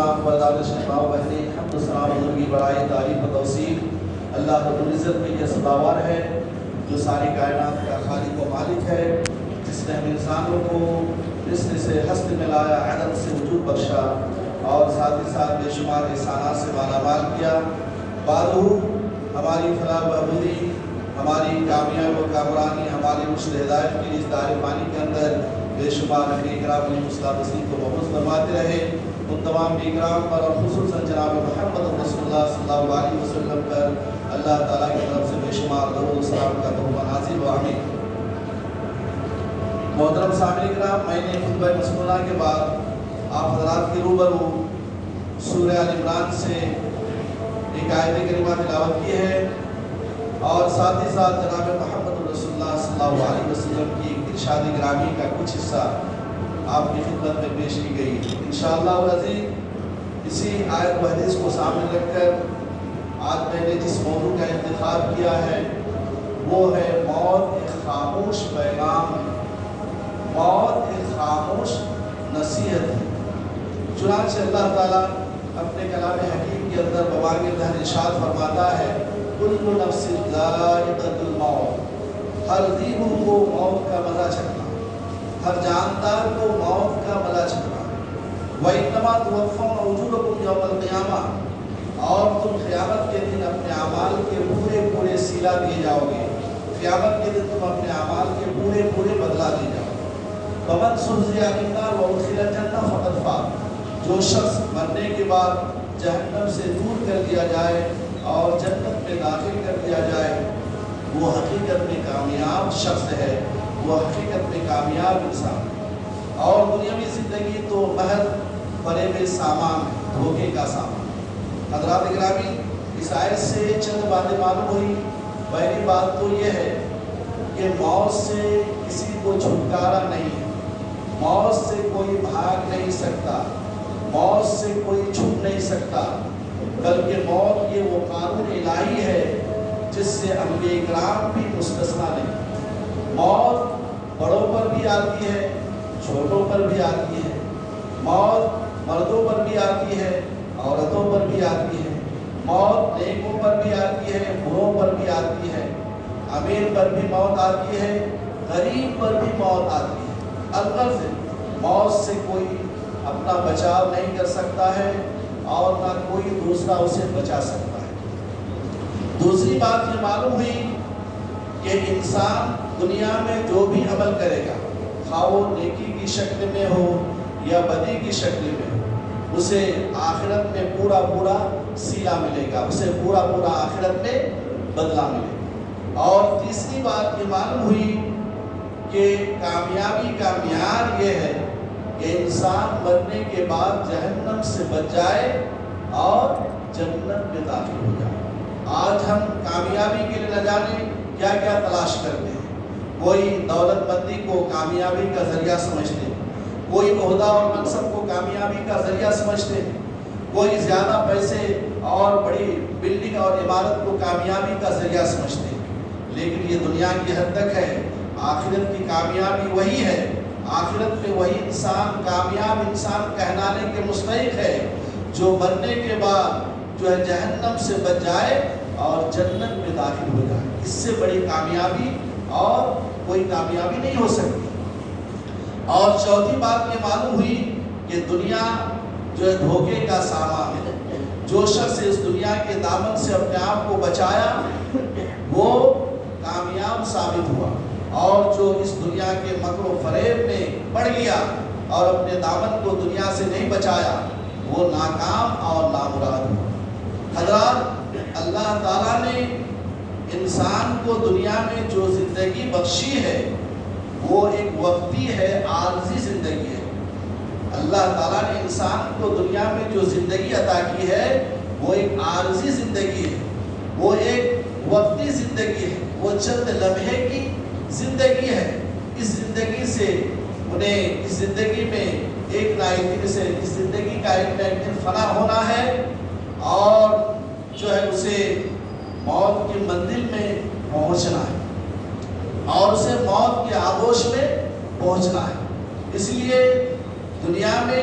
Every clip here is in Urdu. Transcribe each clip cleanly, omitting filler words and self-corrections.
تمام بردار شہباء و بہنیں، حمد و ثنا بزرگی بڑائی تعریف و توصیف اللہ رب العزت کے لیے سزاوار ہے، جو ساری کائنات کا خالق و مالک ہے، جس نے ہم انسانوں کو جسم سے ہست میں لایا، عدم سے وجود بخشا اور ساتھ ہی ساتھ بے شمار احسانات سے مالا مال کیا۔ بارہو ہماری فلاح و بہبودی، ہماری کامیاب و کامرانی، ہماری رشد ہدایت کی اس دار پانی کے اندر بے شمار نبی کرام علیہ الصلوۃ کو محفوظ فرماتے رہے۔ ان تمام نبی کرام پر اور خصوصاً جناب محمد رسول اللہ صلی اللہ علیہ وسلم پر اللہ تعالیٰ کی طرف سے بے شمار درود و سلام کا تحفہ نازل و آمین۔ محترم سامعین کرام، میں نے خطبہ مسنونہ کے بعد آپ حضرات کے روبرو سورہ آل عمران سے ایک آیت کریمہ تلاوت کی ہے اور ساتھ ہی ساتھ جناب محمد رسول اللہ صلی اللہ علیہ وسلم کی ارشاد گرامی کا کچھ حصہ آپ کی خدمت میں پیش کی گئی ہے۔ انشاءاللہ العزیز اسی آیت و حدیث کو سامنے رکھ کر آج میں نے جس موضوع کا انتخاب کیا ہے وہ ہے موت ایک خاموش پیغام ہے، موت ایک خاموش نصیحت ہے۔ چنانچہ اللہ تعالیٰ اپنے کلام حکیم کے اندر ببانگ دہر ارشاد فرماتا ہے، کل نفس ذائقۃ الموت، ہر جی روح کو موت کا مزہ چکھنا، ہر جاندار کو موت کا مزہ چکھنا۔ وَإِنَّمَا تُوَفَّوْنَ أُجُورَكُمْ يَوْمَ الْقِيَامَةِ، اور تم قیامت کے دن اپنے اعمال کے پورے پورے صلہ دیے جاؤ گے، قیامت کے دن تم اپنے اعمال کے پورے پورے بدلہ دیے جاؤ گے۔ فَمَنْ زُحْزِحَ عَنِ النَّارِ وَأُدْخِلَ الْجَنَّةَ فَقَدْ فَازَ، جو شخص مرنے کے بعد جہنم سے دور کر دیا جائے اور جنت میں داخل کر دیا جائے، وہ حقیقت میں کامیاب شخص ہے، وہ حقیقت میں کامیاب انسان ہے۔ اور دنیاوی زندگی تو محض فریب سامان ہے، دھوکے کا سامان۔ حضرات گرامی، اس آیت سے چند باتیں معلوم ہوئی۔ پہلی بات تو یہ ہے کہ موت سے کسی کو چھٹکارا نہیں ہے، موت سے کوئی بھاگ نہیں سکتا، موت سے کوئی چھپ نہیں سکتا، بلکہ موت یہ وہ قانون الہی ہے جس سے انبیاء کرام بھی مستثنیٰ نہیں۔ موت بڑوں پر بھی آتی ہے، چھوٹوں پر بھی آتی ہے، موت مردوں پر بھی آتی ہے، عورتوں پر بھی آتی ہے، موت نیکوں پر بھی آتی ہے، بروں پر بھی آتی ہے، امیر پر بھی موت آتی ہے، غریب پر بھی موت آتی ہے۔ الغرض موت سے کوئی اپنا بچاؤ نہیں کر سکتا ہے اور نہ کوئی دوسرا اسے بچا سکتا ہے۔ دوسری بات یہ معلوم ہوئی کہ انسان دنیا میں جو بھی عمل کرے گا، خواہ وہ نیکی کی شکل میں ہو یا بدی کی شکل میں ہو، اسے آخرت میں پورا پورا صلہ ملے گا، اسے پورا پورا آخرت میں بدلہ ملے گا۔ اور تیسری بات یہ معلوم ہوئی کہ کامیابی کا معیار یہ ہے کہ انسان مرنے کے بعد جہنم سے بچ جائے اور جنت میں داخل ہو جائے۔ آج ہم کامیابی کے لیے نہ جانے کیا کیا تلاش کرتے ہیں۔ کوئی دولت مندی کو کامیابی کا ذریعہ سمجھتے ہیں، کوئی عہدہ اور منصب کو کامیابی کا ذریعہ سمجھتے ہیں، کوئی زیادہ پیسے اور بڑی بلڈنگ اور عمارت کو کامیابی کا ذریعہ سمجھتے ہیں۔ لیکن یہ دنیا کی حد تک ہے، آخرت کی کامیابی وہی ہے، آخرت میں وہی انسان کامیاب انسان کہلانے کے مستحق ہے جو مرنے کے بعد جو ہے جہنم سے بچ جائے اور جنت میں داخل ہو جائے۔ اس سے بڑی کامیابی اور کوئی کامیابی نہیں ہو سکتی۔ اور چوتھی بات یہ معلوم ہوئی کہ دنیا جو ہے دھوکے کا سامان ہے۔ جو شخص اس دنیا کے دامن سے اپنے آپ کو بچایا وہ کامیاب ثابت ہوا، اور جو اس دنیا کے مکر و فریب میں پڑ گیا اور اپنے دامن کو دنیا سے نہیں بچایا وہ ناکام اور نامراد ہوا۔ حضرات، اللہ تعالیٰ نے انسان کو دنیا میں جو زندگی بخشی ہے وہ ایک وقتی ہے، عارضی زندگی ہے۔ اللہ تعالیٰ نے انسان کو دنیا میں جو زندگی عطا کی ہے وہ ایک عارضی زندگی ہے، وہ ایک وقتی زندگی ہے، وہ چند لمحے کی زندگی ہے۔ اس زندگی سے انہیں اس زندگی میں ایک نہ ایک دن سے اس زندگی کا ایک نہ ایک دن فنا ہونا ہے اور جو ہے اسے موت کی منزل میں پہنچنا ہے اور اسے موت کے آغوش میں پہنچنا ہے۔ اس لیے دنیا میں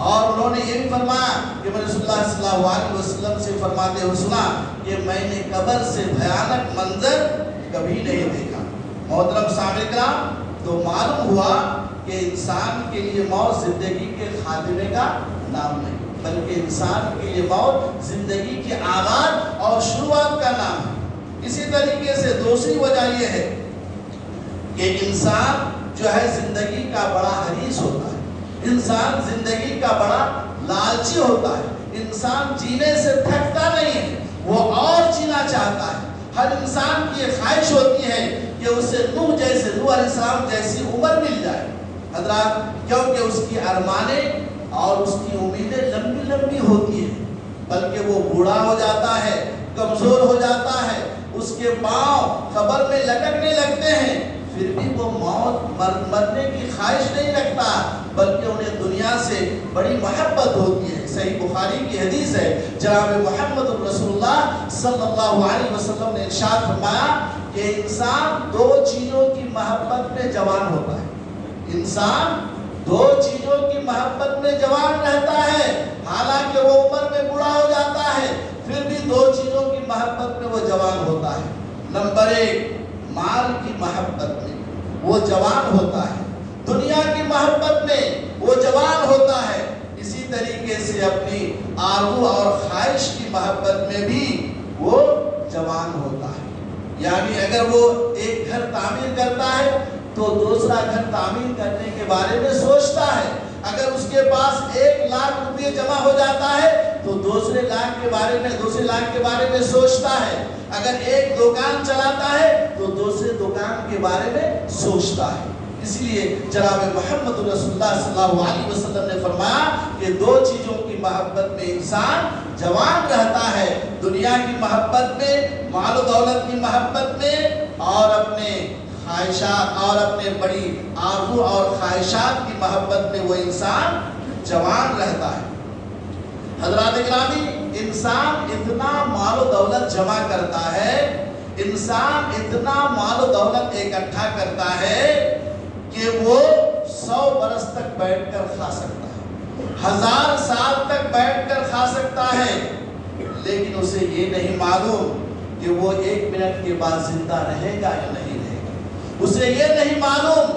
اور انہوں نے یہ بھی فرمایا کہ میں رسول اللہ صلی اللہ علیہ وسلم سے فرماتے ہوئے سنا کہ میں نے قبر سے بھیانک منظر کبھی نہیں دیکھا۔ محترم سامعین کرام، تو معلوم ہوا کہ انسان کے لیے موت زندگی کے خاتمے کا نام نہیں، بلکہ انسان کے لیے موت زندگی کے آغاز اور شروعات کا نام ہے۔ اسی طریقے سے دوسری وجہ یہ ہے کہ انسان جو ہے زندگی کا بڑا حریص ہوتا ہے، انسان زندگی کا بڑا لالچی ہوتا ہے، انسان جینے سے تھکتا نہیں ہے، وہ اور جینا چاہتا ہے۔ ہر انسان کی یہ خواہش ہوتی ہے کہ اسے نوح علیہ السلام جیسی عمر مل جائے حضرات، کیونکہ اس کی ارمانیں اور اس کی امیدیں لمبی لمبی ہوتی ہیں، بلکہ وہ بوڑھا ہو جاتا ہے، کمزور ہو جاتا ہے، اس کے پاؤں قبر میں لٹکنے لگتے ہیں، پھر بھی وہ مرنے کی خواہش نہیں رکھتا، بلکہ انہیں دنیا سے بڑی محبت ہوتی ہے۔ صحیح بخاری کی حدیث ہے، جناب محمد رسول اللہ صلی اللہ علیہ وسلم نے ارشاد فرمایا کہ انسان دو چیزوں کی محبت میں جوان ہوتا ہے، انسان دو چیزوں کی محبت میں جوان رہتا ہے، حالانکہ وہ عمر میں بوڑھا ہو جاتا ہے، پھر بھی دو چیزوں کی محبت میں وہ جوان ہوتا ہے۔ نمبر ایک، مال کی محبت میں وہ جوان ہوتا ہے، دنیا کی محبت میں وہ جوان ہوتا ہے، اسی طریقے سے اپنی آرزو اور خواہش کی محبت میں بھی وہ جوان ہوتا ہے۔ یعنی اگر وہ ایک گھر تعمیر کرتا ہے تو دوسرا گھر تعمیر کرنے کے بارے میں سوچتا ہے، اگر اس کے پاس 1,00,000 روپے جمع ہو جاتا ہے تو دوسرے لاکھ کے بارے میں سوچتا ہے، اگر ایک دکان چلاتا ہے تو دوسرے دکان کے بارے میں سوچتا ہے۔ اس لیے جناب محمد رسول اللہ صلی اللہ علیہ وسلم نے فرمایا کہ دو چیزوں کی محبت میں انسان جوان رہتا ہے، دنیا کی محبت میں، مال و دولت کی محبت میں، اور اپنے خواہشات اور اپنے بڑی آرزو اور خواہشات کی محبت میں وہ انسان جوان رہتا ہے۔ حضرات گرامی، انسان اتنا مال و دولت جمع کرتا ہے، انسان اتنا مال و دولت اکٹھا کرتا ہے کہ وہ 100 برس تک بیٹھ کر کھا سکتا ہے، 1000 سال تک بیٹھ کر کھا سکتا ہے، لیکن اسے یہ نہیں معلوم کہ وہ 1 منٹ کے بعد زندہ رہے گا یا نہیں رہے گا، اسے یہ نہیں معلوم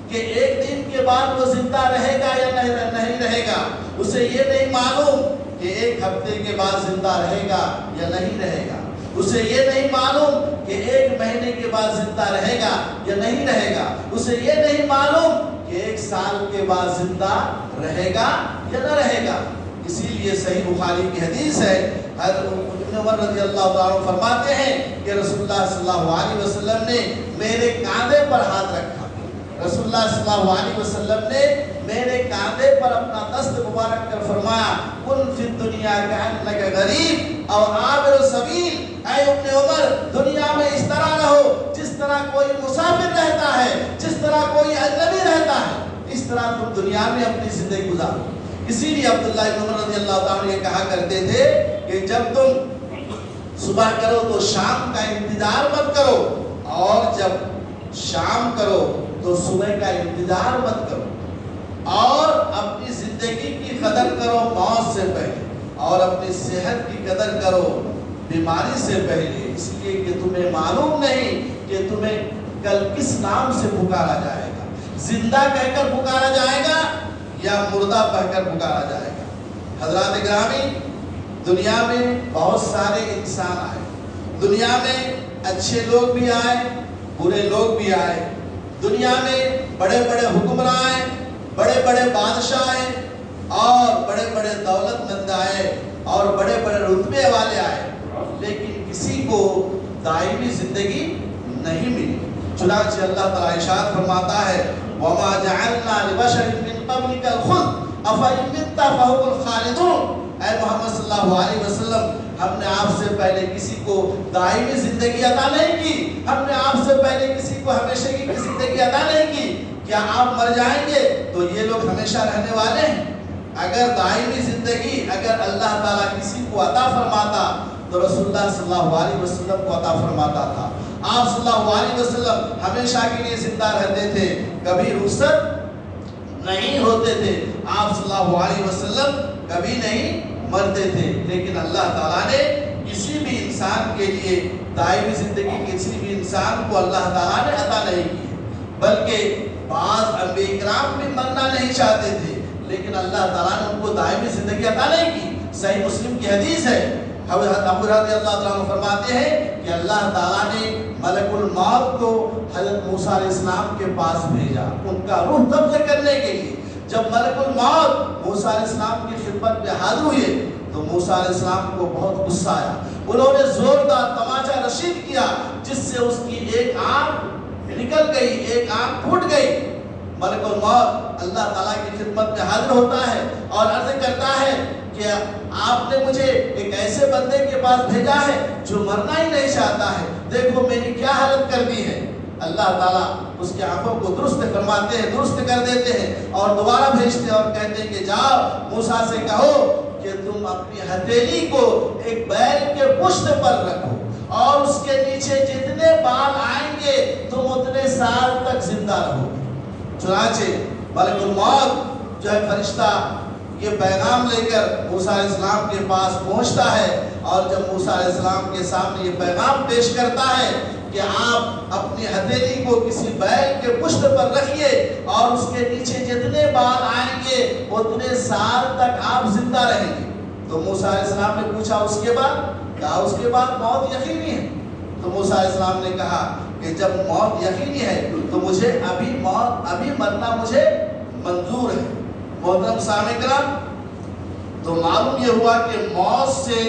کہ 1 دن کے بعد وہ زندہ رہے گا یا نہیں رہے گا، اسے یہ نہیں معلوم کہ 1 ہفتے کے بعد زندہ رہے گا یا نہیں رہے گا، اسے یہ نہیں معلوم کہ 1 مہینے کے بعد زندہ رہے گا یا نہیں رہے گا، اسے یہ نہیں معلوم کہ 1 سال کے بعد زندہ رہے گا یا نہ رہے گا۔ اسی لیے صحیح بخاری کی حدیث ہے، حضرت ابن عمر رضی اللہ تعالیٰ عنہ فرماتے ہیں کہ رسول اللہ صلی اللہ علیہ وسلم نے میرے کاندھے پر ہاتھ رکھا، رسول اللہ صلی اللہ علیہ وسلم نے میرے کاندھے پر اپنا دست مبارک کر فرمایا، کن فی الدنیا کأنک غریب او عابر السبیل، اے ابن عمر دنیا میں اس طرح رہو جس طرح کوئی مسافر رہتا ہے، جس طرح کوئی اجنبی رہتا ہے، اس طرح تم دنیا میں اپنی زندگی گزارو۔ اسی لیے عبداللہ بن عمر رضی اللہ تعالیٰ یہ کہا کرتے تھے کہ جب تم صبح کرو تو شام کا انتظار مت کرو، اور جب شام کرو تو صبح کا انتظار مت کرو، اور اپنی زندگی کی قدر کرو موت سے پہلے، اور اپنی صحت کی قدر کرو بیماری سے پہلے، اس لیے کہ تمہیں معلوم نہیں کہ تمہیں کل کس نام سے پکارا جائے گا، زندہ کہہ کر پکارا جائے گا یا مردہ کہہ کر پکارا جائے گا۔ حضرات گرامی، دنیا میں بہت سارے انسان آئے، دنیا میں اچھے لوگ بھی آئے، برے لوگ بھی آئے، دنیا میں بڑے بڑے حکمراں آئے، بڑے بڑے بادشاہ آئے، اور بڑے بڑے دولت مند آئے، اور بڑے بڑے رتبے والے آئے، لیکن کسی کو دائمی زندگی نہیں ملی۔ چنانچہ اللہ تعالیٰ ارشاد فرماتا ہے وَمَا جَعَلْنَا لِبَشَرٍ مِّن قَبْلِكَ الْخُلْدَ أَفَإِن مِتَّ فَهُمُ الْخَالِدُونَ۔ اے محمد صلی اللہ علیہ وسلم، ہم نے آپ سے پہلے کسی کو دائمی زندگی عطا نہیں کی، ہم نے آپ سے پہلے کسی کو ہمیشہ کی زندگی عطا نہیں کی، کیا آپ مر جائیں گے تو یہ لوگ ہمیشہ رہنے والے ہیں؟ اگر دائمی زندگی اگر اللہ تعالیٰ کسی کو عطا فرماتا تو رسول اللہ صلی اللہ علیہ وسلم کو عطا فرماتا تھا۔ آپ صلی اللہ علیہ وسلم ہمیشہ کے لیے زندہ رہتے تھے، کبھی رخصت نہیں ہوتے تھے، آپ صلی اللہ علیہ وسلم کبھی نہیں مرتے تھے، لیکن اللہ تعالیٰ نے کسی بھی انسان کے لیے دائمی زندگی کسی بھی انسان کو اللہ تعالیٰ نے عطا نہیں کی، بلکہ بعض انبیاء کرام بھی مرنا نہیں چاہتے تھے، لیکن اللہ تعالیٰ نے ان کو دائمی زندگی عطا نہیں کی۔ صحیح مسلم کی حدیث ہے، حضرت ابو رضی اللہ تعالیٰ عنہ فرماتے ہیں کہ اللہ تعالیٰ نے ملک الموت کو حضرت موسیٰ علیہ السلام کے پاس بھیجا ان کا روح قبض کرنے کے لیے۔ جب ملک الموت موسیٰ علیہ السلام کی خدمت میں حاضر ہوئے تو موسیٰ علیہ السلام کو بہت غصہ آیا، انہوں نے زوردار تماچا رشید کیا جس سے اس کی ایک آنکھ نکل گئی، ایک آنکھ پھوٹ گئی۔ ملک الموت اللہ تعالیٰ کی خدمت میں حاضر ہوتا ہے اور عرض کرتا ہے کہ آپ نے مجھے ایک ایسے بندے کے پاس بھیجا ہے جو مرنا ہی نہیں چاہتا ہے، دیکھو میری کیا حالت کر دی ہے۔ اللہ تعالیٰ اس کی آنکھوں کو درست فرماتے ہیں، درست کر دیتے ہیں اور دوبارہ بھیجتے ہیں اور کہتے ہیں کہ جاؤ موسیٰ سے کہو کہ تم اپنی ہتھیلی کو ایک بیل کے پشت پر رکھو اور اس کے نیچے جتنے بال آئیں گے تم اتنے سال تک زندہ رہو۔ چنانچہ ملک الموت جو ہے فرشتہ یہ پیغام لے کر موسیٰ علیہ السلام کے پاس پہنچتا ہے، اور جب موسیٰ علیہ السلام کے سامنے یہ پیغام پیش کرتا ہے کہ آپ اپنی ہتھیلی کو کسی بیل کے پشت پر رکھیے اور اس کے نیچے جتنے بال آئیں گے اتنے سال تک آپ زندہ رہیں گے، تو موسیٰ علیہ السلام نے پوچھا اس کے بعد؟ کہا اس کے بعد موت یقینی ہے۔ تو موسیٰ علیہ السلام نے کہا کہ جب موت یقینی ہے تو مجھے ابھی مرنا مجھے منظور ہے۔ محترم سامعین کرام، تو معلوم یہ ہوا کہ موت سے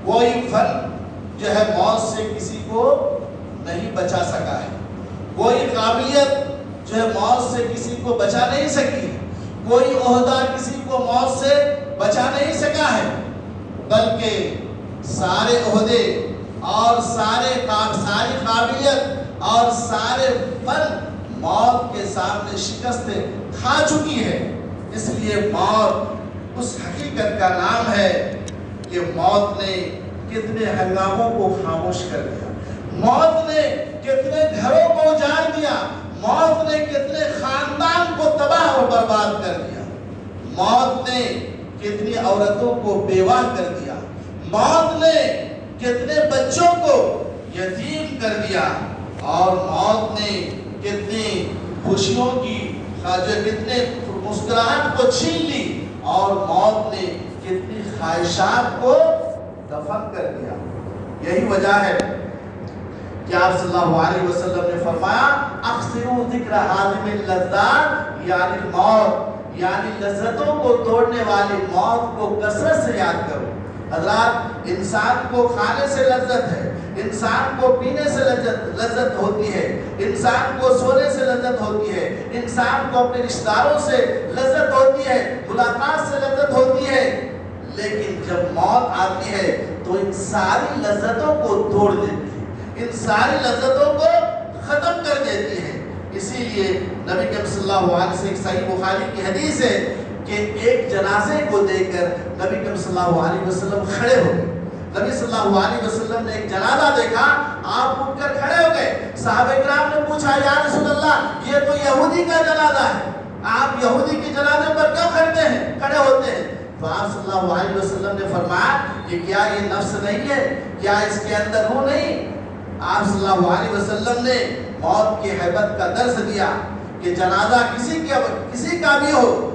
کوئی فرد جو ہے موت سے کسی کو نہیں بچا سکا ہے، کوئی قابلیت جو ہے موت سے کسی کو بچا نہیں سکی ہے، کوئی عہدہ کسی کو موت سے بچا نہیں سکا ہے، بلکہ سارے عہدے اور ساری قابلیت اور سارے فن موت کے سامنے شکست کھا چکی ہے۔ اس لیے موت اس حقیقت کا نام ہے کہ موت نے کتنے ہنگاموں کو خاموش کر دیا، موت نے کتنے گھروں کو اجاڑ دیا، موت نے کتنے خاندان کو تباہ و برباد کر دیا، موت نے کتنی عورتوں کو بیوہ کر دیا، موت نے کتنے بچوں کو یتیم کر دیا، اور موت نے کتنی خوشیوں کی کتنے مسکراہٹ کو چھین لی، اور موت نے کتنی خواہشات کو دفن کر دیا۔ یہی وجہ ہے کہ آپ صلی اللہ علیہ وسلم نے فرمایا اکثروا ذکر حازم اللذات، یعنی موت، یعنی لذتوں کو توڑنے والی موت کو کثرت سے یاد کرو۔ حضرات، انسان کو کھانے سے لذت ہے، انسان کو پینے سے لذت ہوتی ہے، انسان کو سونے سے لذت ہوتی ہے، انسان کو اپنے رشتہ داروں سے لذت ہوتی ہے، ملاقات سے لذت ہوتی ہے، لیکن جب موت آتی ہے تو ان ساری لذتوں کو توڑ دیتی ہے، ان ساری لذتوں کو ختم کر دیتی ہے۔ اسی لیے نبی کریم صلی اللہ علیہ وسلم، صحیح بخاری کی حدیث ہے کہ ایک جنازے کو دیکھ کر نبی کریم صلی اللہ علیہ وسلم کھڑے ہو گئے۔ نبی صلی اللہ علیہ وسلم نے ایک جنازہ دیکھا، آپ اٹھ کر کھڑے ہو گئے۔ صحابہ کرام نے پوچھا یا رسول اللہ یہ تو یہودی کا جنازہ ہے، آپ یہودی کے جنازے پر کیوں کھڑے ہوتے ہیں؟ تو آپ صلی اللہ علیہ وسلم نے فرمایا کہ کیا یہ نفس نہیں ہے، کیا اس کے اندر روح نہیں؟ آپ صلی اللہ علیہ وسلم نے موت کی ہیبت کا درس دیا کہ جنازہ کسی کا بھی ہو،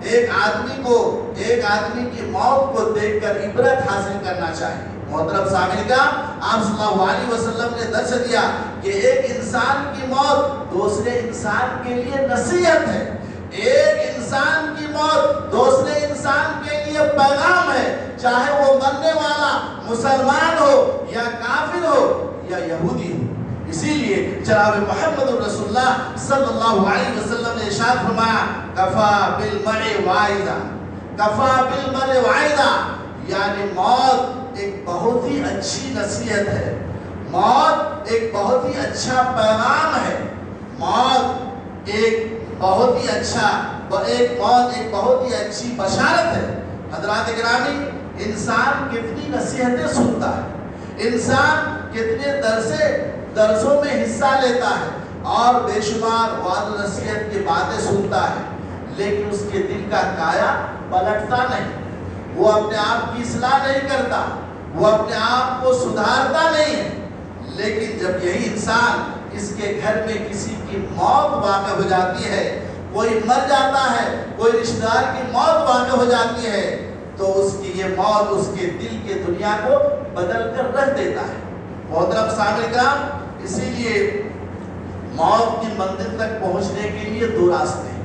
ایک آدمی کی موت کو دیکھ کر عبرت حاصل کرنا چاہیے۔ محترم سامعین کا آپ صلی اللہ علیہ وسلم نے درس دیا کہ ایک انسان کی موت دوسرے انسان کے لیے نصیحت ہے، ایک انسان کی موت دوسرے انسان کے لیے پیغام ہے، چاہے وہ مرنے والا مسلمان ہو یا کافر ہو یا یہودی ہو۔ اسی لیے جناب محمد رسول اللہ صلی اللہ علیہ وسلم نے ارشاد فرمایا کفا بالمرء واعظا، کفا بالمرء واعظا، یعنی موت ایک بہت ہی اچھی نصیحت ہے، موت ایک بہت ہی اچھا پیغام ہے، موت ایک بہت ہی اچھی بشارت ہے۔ حضرات گرامی، انسان کتنی نصیحتیں سنتا ہے، انسان کتنے درسوں میں حصہ لیتا ہے، اور بے شمار وعد و نصیحت کی باتیں سنتا ہے، لیکن اس کے دل کا کایا پلٹتا نہیں، وہ اپنے آپ کی اصلاح نہیں کرتا، وہ اپنے آپ کو سدھارتا نہیں ہے۔ لیکن جب یہی انسان اس کے گھر میں کسی کی موت واقع ہو جاتی ہے، کوئی مر جاتا ہے، کوئی رشتہ دار کی موت واقع ہو جاتی ہے، تو اس کی یہ موت اس کے دل کے دنیا کو بدل کر رکھ دیتا ہے۔ محترم سامعین کرام، اسی لیے موت کی منزل تک پہنچنے کے لیے دو راستے ہیں۔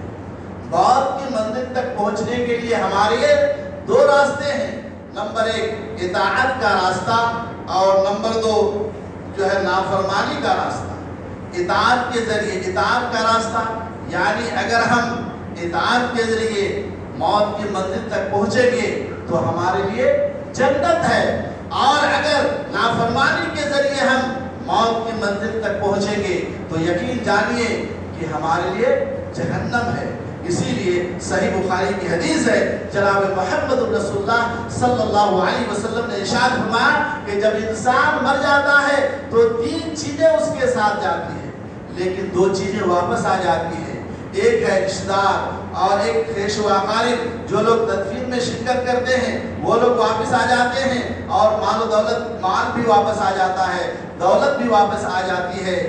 موت کی منزل تک پہنچنے کے لیے ہمارے دو راستے ہیں۔ نمبر ایک اطاعت کا راستہ، اور نمبر دو جو ہے نافرمانی کا راستہ۔ اطاعت کے ذریعے، اطاعت کا راستہ یعنی اگر ہم اطاعت کے ذریعے موت کی منزل تک پہنچیں گے تو ہمارے لیے جنت ہے، اور اگر نافرمانی کے ذریعے ہم موت کی منزل تک پہنچیں گے تو یقین جانیے کہ ہمارے لیے جہنم ہے۔ اسی لیے صحیح بخاری کی حدیث ہے، جناب محمد رسول اللہ صلی اللہ علیہ وسلم نے ارشاد فرمایا کہ جب انسان مر جاتا ہے تو تین چیزیں اس کے ساتھ جاتی ہیں، لیکن دو چیزیں واپس آ جاتی ہیں۔ ایک ہے رشتہ دار اور ایک خیش و اقارب، جو لوگ تدفین میں شرکت کرتے ہیں وہ لوگ واپس آ جاتے ہیں، اور مال و دولت، مال بھی واپس آ جاتا ہے، دولت بھی واپس آ جاتی ہے،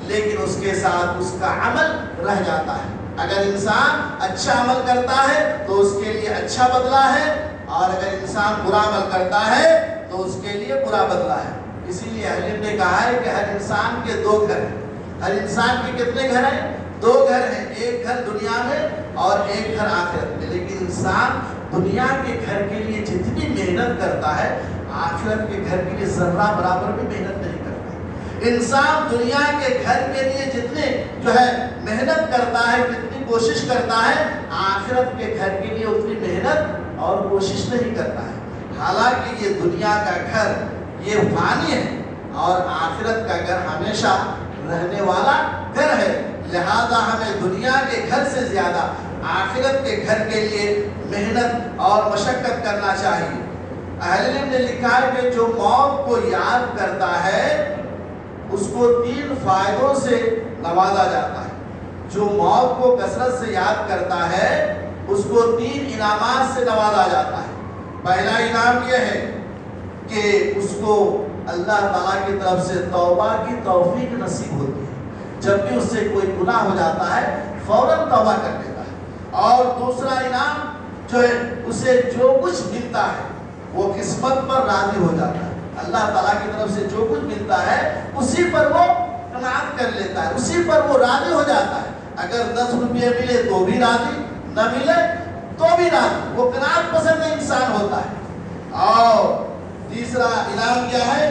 لیکن اس کے ساتھ اس کا عمل رہ جاتا ہے۔ اگر انسان اچھا عمل کرتا ہے تو اس کے لیے اچھا بدلہ ہے، اور اگر انسان برا عمل کرتا ہے تو اس کے لیے برا بدلہ ہے۔ اسی لیے اہل علم نے کہا ہے کہ ہر انسان کے دو گھر ہیں۔ ہر انسان کے کتنے گھر ہیں؟ دو گھر ہیں، ایک گھر دنیا میں اور ایک گھر آخرت میں۔ لیکن انسان دنیا کے گھر کے لیے جتنی محنت کرتا ہے، آخرت کے گھر کے لیے ذرہ برابر بھی محنت نہیں کرتا۔ انسان دنیا کے گھر کے لیے جتنے جو ہے محنت کرتا ہے، جتنی کوشش کرتا ہے، آخرت کے گھر کے لیے اتنی محنت اور کوشش نہیں کرتا ہے۔ حالانکہ یہ دنیا کا گھر یہ فانی ہے، اور آخرت کا گھر ہمیشہ رہنے والا گھر ہے، لہذا ہمیں دنیا کے گھر سے زیادہ آخرت کے گھر کے لیے محنت اور مشقت کرنا چاہیے۔ اہل علم نے لکھا ہے کہ جو موت کو یاد کرتا ہے اس کو تین فائدوں سے نوازا جاتا ہے۔ جو موت کو کثرت سے یاد کرتا ہے اس کو تین انعامات سے نوازا جاتا ہے۔ پہلا انعام یہ ہے کہ اس کو اللہ تعالیٰ کی طرف سے توبہ کی توفیق نصیب ہوتی ہے۔ جب بھی اس سے کوئی گناہ ہو جاتا ہے فوراً توبہ کر لیتا ہے۔ اور دوسرا انعام جو ہے اسے جو کچھ ملتا ہے وہ قسمت پر راضی ہو جاتا ہے۔ اللہ تعالیٰ کی طرف سے جو کچھ ملتا ہے اسی پر وہ قناعت کر لیتا ہے، اسی پر وہ راضی ہو جاتا ہے۔ اگر 10 روپے ملے تو بھی راضی، نہ ملے تو بھی راضی، وہ قناعت پسند انسان ہوتا ہے۔ اور تیسرا انعام کیا ہے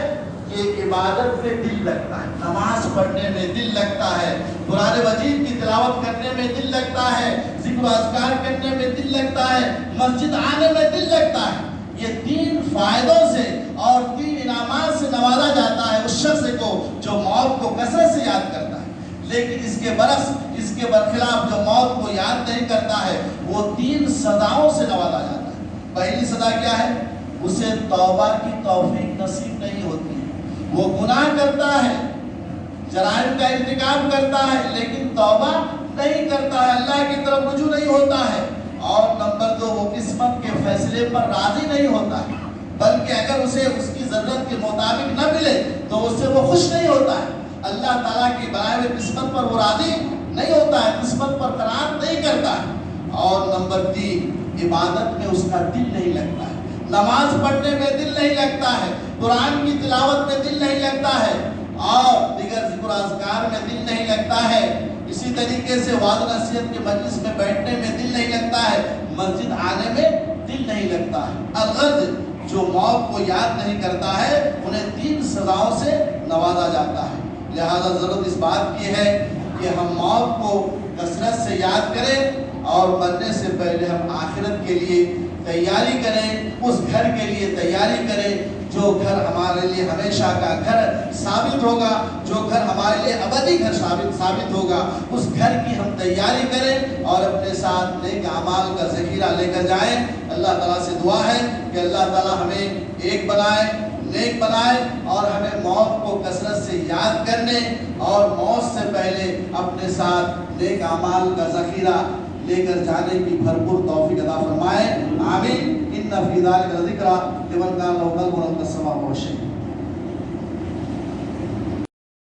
کہ عبادت میں دل لگتا ہے، نماز پڑھنے میں دل لگتا ہے، قرآن مجید کی تلاوت کرنے میں دل لگتا ہے، ذکر و اذکار کرنے میں دل لگتا ہے، مسجد آنے میں دل لگتا ہے۔ یہ تین فائدوں سے اور تین انعامات سے نوازا جاتا ہے اس شخص کو جو موت کو کثرت سے یاد کرتا ہے۔ لیکن اس کے برعکس، اس کے برخلاف جو موت کو یاد نہیں کرتا ہے وہ تین سزاؤں سے نوازا جاتا ہے۔ پہلی سزا کیا ہے؟ اسے توبہ کی توفیق نصیب نہیں ہوتی ہے، وہ گناہ کرتا ہے، جرائم کا ارتکاب کرتا ہے، لیکن توبہ نہیں کرتا ہے، اللہ کی طرف رجوع نہیں ہوتا ہے۔ اور نمبر دو، وہ قسمت کے فیصلے پر راضی نہیں ہوتا ہے، بلکہ اگر اسے اس کی ضرورت کے مطابق نہ ملے تو اس سے وہ خوش نہیں ہوتا ہے۔ اللہ تعالیٰ کی بنائے ہوئے قسمت پر وہ راضی نہیں ہوتا ہے، قسمت پر قناعت نہیں کرتا ہے۔ اور نمبر تین، عبادت میں اس کا دل نہیں لگتا ہے، نماز پڑھنے میں دل نہیں لگتا ہے، قرآن کی تلاوت میں دل نہیں لگتا ہے، اور دیگر ذکر و اذکار میں دل نہیں لگتا ہے۔ اسی طریقے سے وعظ نصیحت کے مجلس میں بیٹھنے میں دل نہیں لگتا ہے، مسجد آنے میں دل نہیں لگتا ہے۔ الغرض جو موت کو یاد نہیں کرتا ہے انہیں تین سزاؤں سے نوازا جاتا ہے۔ لہذا ضرورت اس بات کی ہے کہ ہم موت کو کثرت سے یاد کریں، اور مرنے سے پہلے ہم آخرت کے لیے تیاری کریں، اس گھر کے لیے تیاری کریں جو گھر ہمارے لیے ہمیشہ کا گھر ثابت ہوگا، جو گھر ہمارے لیے ابدی گھر ثابت ہوگا، اس گھر کی ہم تیاری کریں اور اپنے ساتھ نیک اعمال کا ذخیرہ لے کر جائیں۔ اللہ تعالیٰ سے دعا ہے کہ اللہ تعالیٰ ہمیں ایک بنائے، نیک بنائے اور ہمیں موت کو کثرت سے یاد کرنے اور موت سے پہلے اپنے ساتھ نیک اعمال کا ذخیرہ لے کر جانے کی بھرپور توفیق عطا فرمائے، آمین۔ ان فی ذلک ذکر لمن کان لہ قلب و القى السمع وبشر۔